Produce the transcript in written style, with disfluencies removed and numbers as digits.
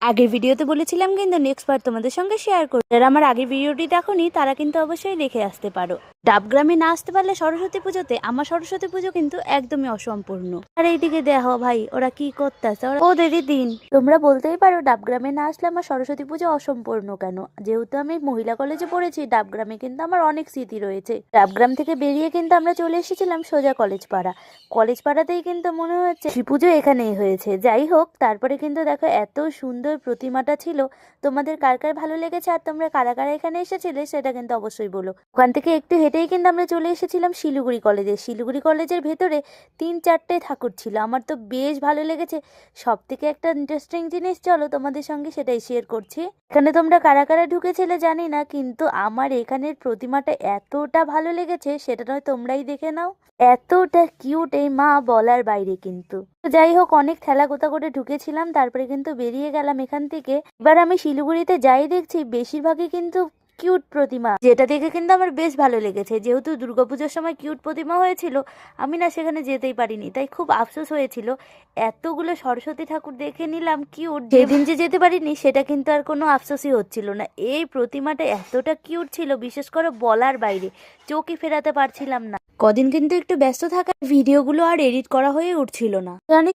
আগের ভিডিওতে বলেছিলাম কিন্তু নেক্সট পার্ট তোমাদের সঙ্গে শেয়ার করব। যারা আমার আগের ভিডিওটি দেখোনি তারা কিন্তু অবশ্যই দেখে আসতে পারো। ডাবগ্রামে না আসতে পারলে সরস্বতী পুজোতে আমার সরস্বতী পুজো কিন্তু একদমই অসম্পূর্ণ। আর এইদিকে দেখো ভাই ওরা কি করতেছে, ওদেরই দিন। তোমরা বলতেই পারো ডাবগ্রামে না আসলে আমার সরস্বতী পুজো অসম্পূর্ণ কেন। যেহেতু আমি মহিলা কলেজে পড়েছি, ডাবগ্রামে কিন্তু আমার অনেক স্মৃতি রয়েছে। ডাবগ্রাম থেকে বেরিয়ে কিন্তু আমরা চলে এসেছিলাম সোজা কলেজ পাড়া। কলেজ পাড়াতেই কিন্তু মনে হচ্ছে শিব পুজো এখানেই হয়েছে। যাই হোক, তারপরে কিন্তু দেখো এত সুন্দর প্রতিমাটা ছিল। তোমাদের কার কার ভালো লেগেছে আর তোমরা কারা কারা এখানে এসেছিলে সেটা কিন্তু অবশ্যই বলো। ওখান থেকে একটু হেঁটেই কিন্তু আমরা চলে এসেছিলাম শিলিগুড়ি কলেজে। শিলিগুড়ি কলেজের ভেতরে 3-4টে ঠাকুর ছিল, আমার তো বেশ ভালো লেগেছে। সব থেকে একটা ইন্টারেস্টিং জিনিস, চলো তোমাদের সঙ্গে সেটাই শেয়ার করছি। এখানে তোমরা কারা কারা ঢুকেছিলে জানি না, কিন্তু আমার এখানের প্রতিমাটা এতটা ভালো লেগেছে সেটা নয় তোমরাই দেখে নাও। এতটা কিউট এই মা, বলার বাইরে কিন্তু। যাই হোক, অনেক ঠেলা গোতা করে ঢুকেছিলাম, তারপরে কিন্তু বেরিয়ে গেলাম এখান থেকে। এবার আমি শিলিগুড়িতে যাই দেখছি বেশিরভাগই কিন্তু কিউট প্রতিমা, যেটা দেখে কিন্তু আমার বেশ ভালো লেগেছে। যেহেতু দুর্গাপুজোর সময় কিউট প্রতিমা হয়েছিল, আমি না সেখানে যেতেই পারিনি, তাই খুব আফসোস হয়েছিল। এতগুলো সরস্বতী ঠাকুর দেখে নিলাম কিউট, যেদিন যে যেতে পারিনি সেটা কিন্তু আর কোনো আফসোসই হচ্ছিল না। এই প্রতিমাটা এতটা কিউট ছিল, বিশেষ করে বলার বাইরে, চোখই ফেরাতে পারছিলাম না। কদিন কিন্তু একটু ব্যস্ত থাকার ভিডিওগুলো আর এডিট করা হয়ে উঠছিল না। জানি